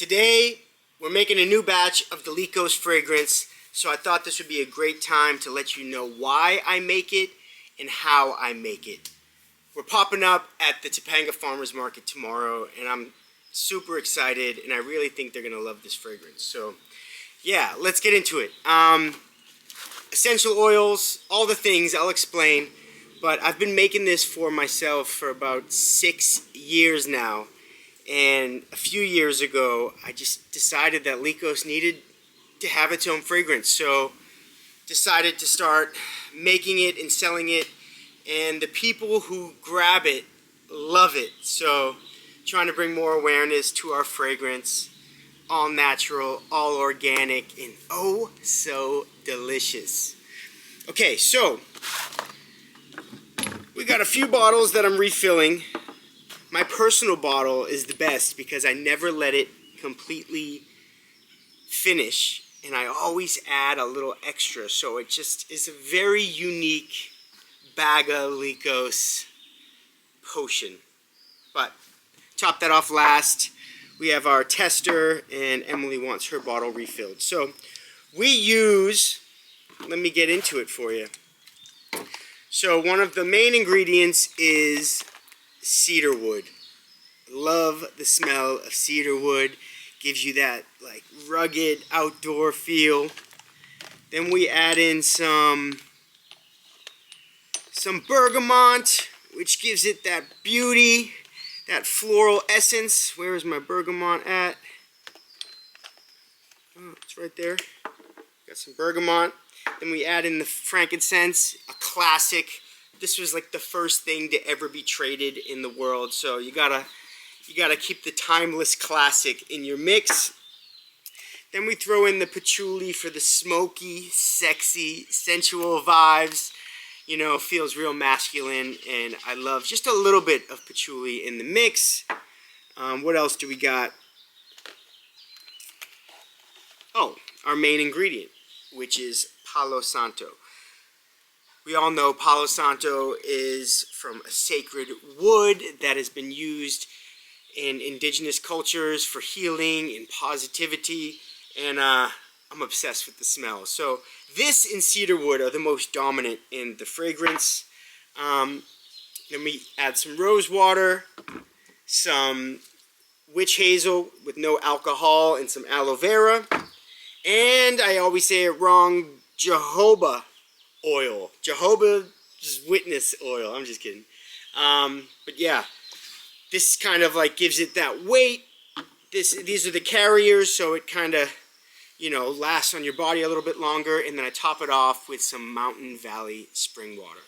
Today, we're making a new batch of the Lykos Fragrance, so I thought this would be a great time to let you know why I make it and how I make it. We're popping up at the Topanga Farmers Market tomorrow, and I'm super excited, and I really think they're going to love this fragrance. So, yeah, let's get into it. Essential oils, all the things, I'll explain, but I've been making this for myself for about 6 years now. And a few years ago, I just decided that Lykos needed to have its own fragrance. So, decided to start making it and selling it. And the people who grab it love it. So, trying to bring more awareness to our fragrance. All natural, all organic, and oh so delicious. Okay, so, we got a few bottles that I'm refilling. My personal bottle is the best because I never let it completely finish, and I always add a little extra, so it just is a very unique Baga Lykos potion. But top that off last. We have our tester, and Emily wants her bottle refilled. So we use, let me get into it for you. So one of the main ingredients is cedar wood. Love the smell of cedar wood. Gives you that like rugged outdoor feel. Then we add in some bergamot, which gives it that beauty, that floral essence. Where is my bergamot at? Oh, it's right there. Got some bergamot. Then we add in the frankincense, a classic. This was like the first thing to ever be traded in the world, so you gotta keep the timeless classic in your mix. Then we throw in the patchouli for the smoky, sexy, sensual vibes. You know, feels real masculine, and I love just a little bit of patchouli in the mix. What else do we got? Oh, our main ingredient, which is Palo Santo. We all know Palo Santo is from a sacred wood that has been used in indigenous cultures for healing and positivity, and I'm obsessed with the smell. So this and cedar wood are the most dominant in the fragrance. Then we add some rose water, some witch hazel with no alcohol, and some aloe vera. And I always say it wrong, jojoba oil. Jehovah's Witness oil. I'm just kidding. But yeah, this kind of like gives it that weight. These are the carriers, so it kind of, you know, lasts on your body a little bit longer. And then I top it off with some Mountain Valley spring water.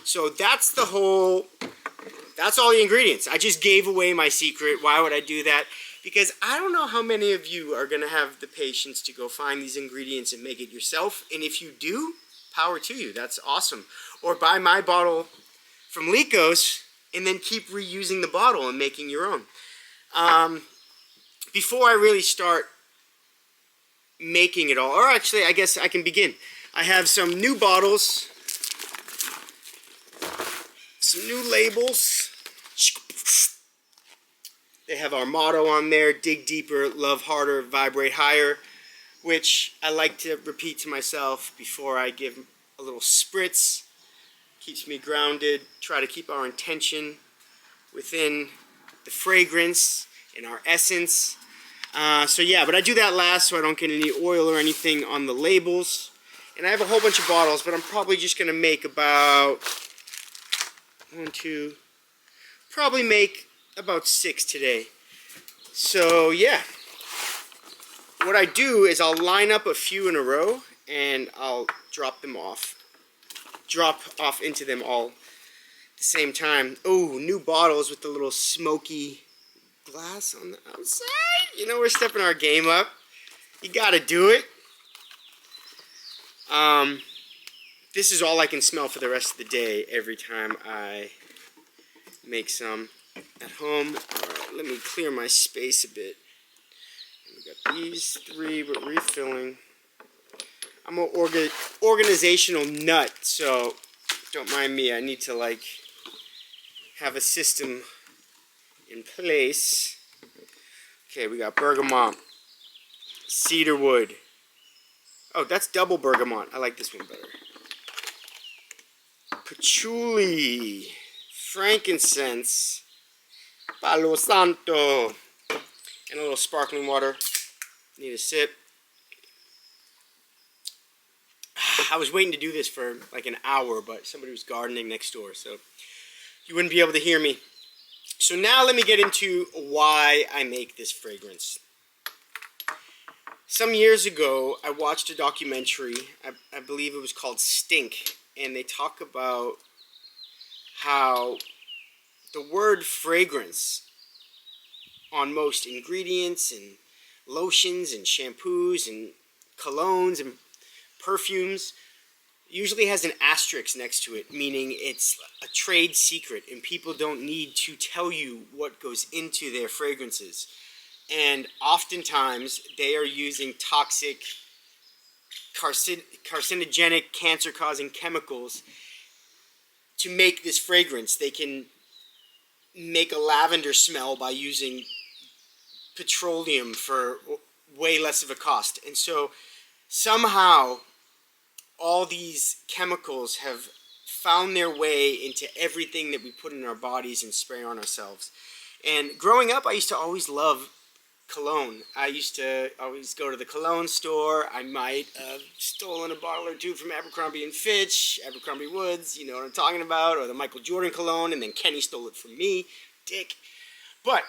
So that's all the ingredients. I just gave away my secret. Why would I do that? Because I don't know how many of you are going to have the patience to go find these ingredients and make it yourself. And if you do, power to you. That's awesome. Or buy my bottle from Lykos and then keep reusing the bottle and making your own. Before I really start making it all, or actually I guess I can begin. I have some new bottles, some new labels. They have our motto on there, dig deeper, love harder, vibrate higher, which I like to repeat to myself before I give a little spritz. Keeps me grounded, try to keep our intention within the fragrance and our essence. So yeah, but I do that last so I don't get any oil or anything on the labels. And I have a whole bunch of bottles, but I'm probably just going to make about probably make about 6 today. So yeah, what I do is I'll line up a few in a row and I'll drop off into them all at the same time. Oh, new bottles with the little smoky glass on the outside. You know, we're stepping our game up. You gotta do it. This is all I can smell for the rest of the day every time I make some at home. Alright, let me clear my space a bit. We got these 3, we're refilling. I'm an organizational nut, so don't mind me. I need to like have a system in place. Okay, we got bergamot, cedarwood. Oh, that's double bergamot. I like this one better. Patchouli, frankincense, palo santo, and a little sparkling water. Need a sip. I was waiting to do this for like an hour, but somebody was gardening next door, so you wouldn't be able to hear me. So now let me get into why I make this fragrance. Some years ago, I watched a documentary, I believe it was called Stink, and they talk about how the word fragrance on most ingredients and lotions and shampoos and colognes and perfumes usually has an asterisk next to it, meaning it's a trade secret and people don't need to tell you what goes into their fragrances. And oftentimes they are using toxic, carcinogenic, cancer-causing chemicals to make this fragrance. They can make a lavender smell by using petroleum for way less of a cost. And so somehow all these chemicals have found their way into everything that we put in our bodies and spray on ourselves. And growing up, I used to always love cologne. I used to always go to the cologne store. I might have stolen a bottle or two from Abercrombie and Fitch, Abercrombie Woods, you know what I'm talking about, or the Michael Jordan cologne, and then Kenny stole it from me, dick. But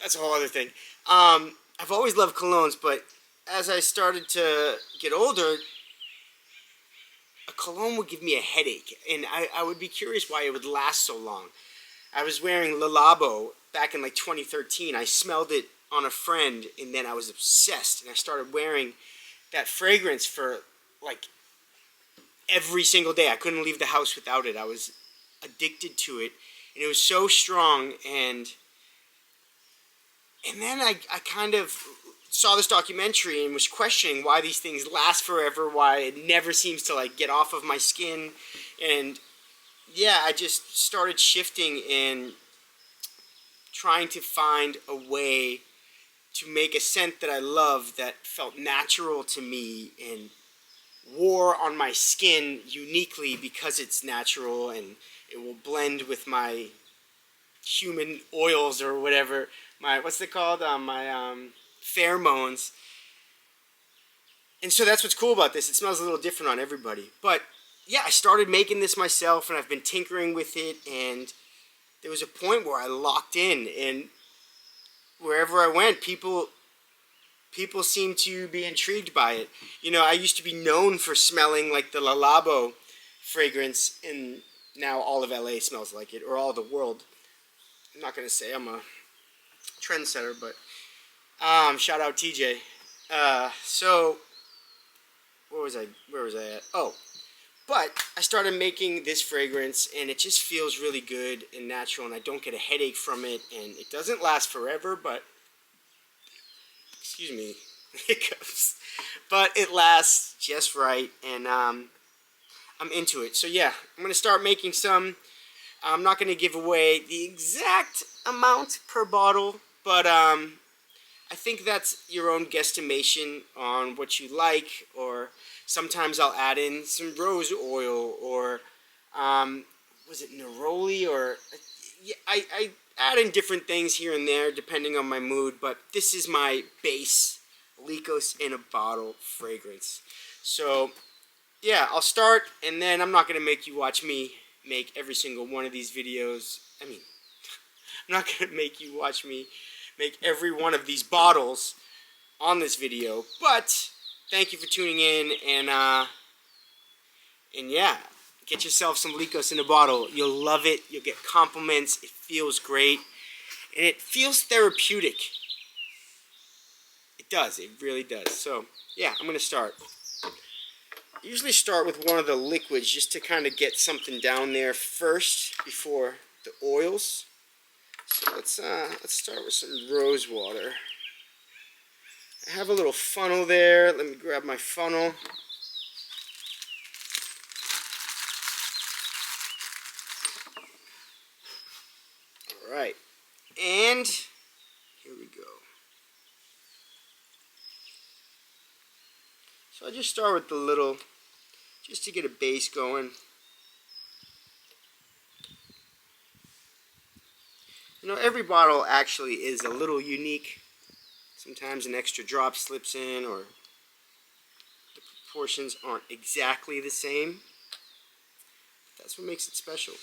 that's a whole other thing. I've always loved colognes, but as I started to get older, a cologne would give me a headache, and I would be curious why it would last so long. I was wearing Le Labo back in like 2013. I smelled it on a friend, and then I was obsessed, and I started wearing that fragrance for like every single day. I couldn't leave the house without it. I was addicted to it, and it was so strong. And then I kind of saw this documentary and was questioning why these things last forever, why it never seems to like get off of my skin. And yeah, I just started shifting and trying to find a way to make a scent that I love that felt natural to me and wore on my skin uniquely because it's natural and it will blend with my human oils or whatever. What's it called? My pheromones. And so that's what's cool about this. It smells a little different on everybody. But yeah, I started making this myself, and I've been tinkering with it, and there was a point where I locked in, and wherever I went, people seemed to be intrigued by it. You know, I used to be known for smelling like the Le Labo fragrance, and now all of LA smells like it, or all the world. I'm not going to say I'm a trendsetter, but shout out TJ. So where was I at? Oh, but I started making this fragrance, and it just feels really good and natural, and I don't get a headache from it, and it doesn't last forever, but excuse me, hiccups. But it lasts just right, and I'm into it. So yeah, I'm gonna start making some. I'm not gonna give away the exact amount per bottle, but I think that's your own guesstimation on what you like, or sometimes I'll add in some rose oil, or was it neroli, or yeah, I add in different things here and there depending on my mood, but this is my base Lykos in a bottle fragrance. So yeah, I'll start, and then I'm not going to make you watch me make every single one of these videos. I mean, I'm not going to make you watch me make every one of these bottles on this video, but thank you for tuning in, and yeah, get yourself some Lykos in a bottle. You'll love it. You'll get compliments. It feels great, and it feels therapeutic. It does. It really does. So yeah, I'm going to start. I usually start with one of the liquids just to kind of get something down there first before the oils. So let's start with some rose water. I have a little funnel there. Let me grab my funnel. All right, and Here we go. So I just start with the little, just to get a base going. You know, every bottle actually is a little unique. Sometimes an extra drop slips in, or the proportions aren't exactly the same. That's what makes it special.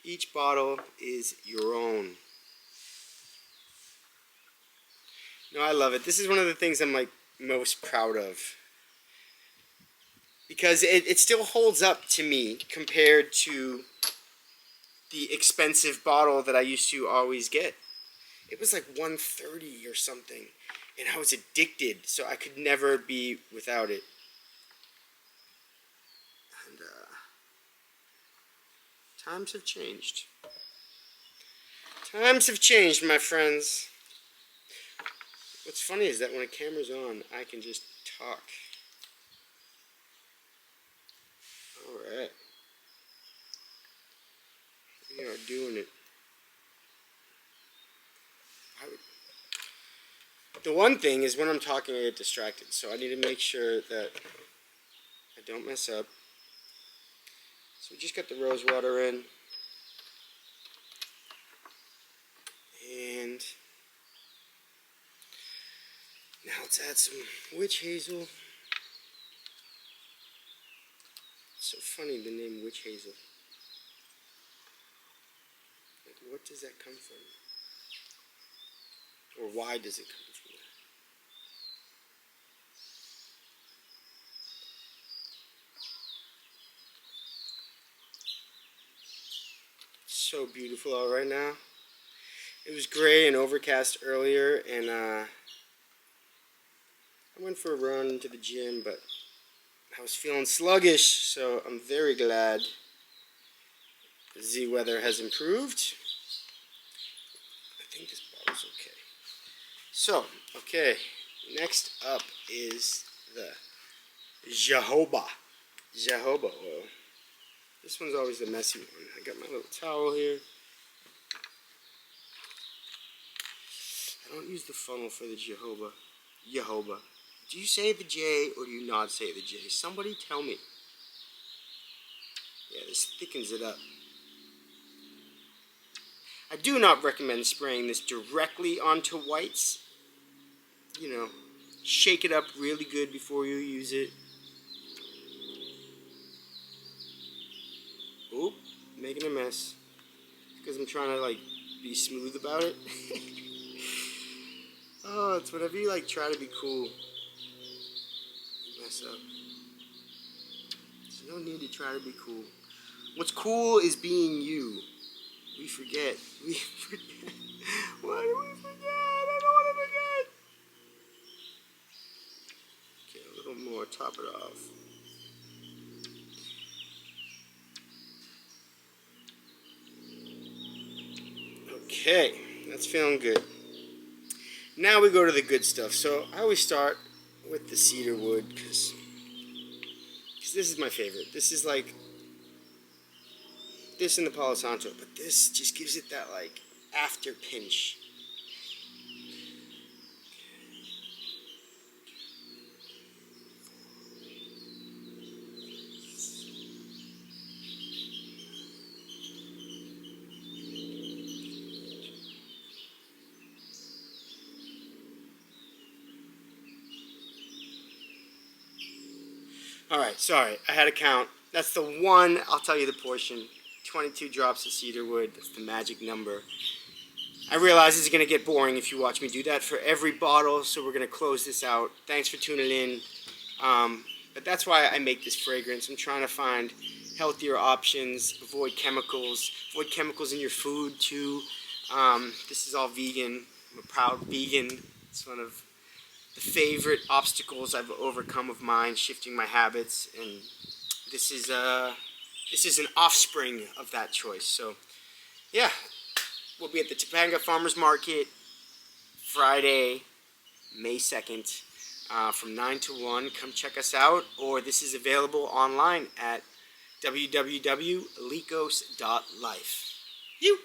Each bottle is your own. No, I love it. This is one of the things I'm like most proud of, because it still holds up to me compared to the expensive bottle that I used to always get. It was like $130 or something, and I was addicted, so I could never be without it. And times have changed. Times have changed, my friends. What's funny is that when a camera's on, I can just talk. Alright. We are doing it. The one thing is when I'm talking I get distracted, so I need to make sure that I don't mess up. So we just got the rose water in. And now let's add some witch hazel. It's so funny, the name witch hazel. Like, what does that come from? Or why does it come from that? It's so beautiful out right now. It was gray and overcast earlier, and I went for a run to the gym, but I was feeling sluggish, so I'm very glad the Z weather has improved. I think this bottle's okay. So, okay, next up is the jojoba oil. This one's always the messy one. I got my little towel here. I don't use the funnel for the jojoba. Do you say the J or do you not say the J? Somebody tell me. Yeah, this thickens it up. I do not recommend spraying this directly onto whites. You know, shake it up really good before you use it. Oop, making a mess. Because I'm trying to like be smooth about it. Oh, it's whenever you like try to be cool, you mess up. There's no need to try to be cool. What's cool is being you. We forget. We forget. Why do we forget? I don't want to forget. Okay, a little more. Top it off. Okay, that's feeling good. Now we go to the good stuff. So I always start with the cedar wood because this is my favorite. This is like this in the Palo Santo, but this just gives it that like after pinch. Alright, sorry, I had a count. That's the one, I'll tell you the portion. 22 drops of cedar wood, that's the magic number. I realize this is going to get boring if you watch me do that for every bottle, so we're going to close this out. Thanks for tuning in. But that's why I make this fragrance. I'm trying to find healthier options, avoid chemicals in your food too. This is all vegan. I'm a proud vegan. It's one of the favorite obstacles I've overcome of mine, shifting my habits, and this is an offspring of that choice. So, yeah, we'll be at the Topanga Farmers Market Friday, May 2nd, from 9 to 1. Come check us out, or this is available online at www.lykos.life. You.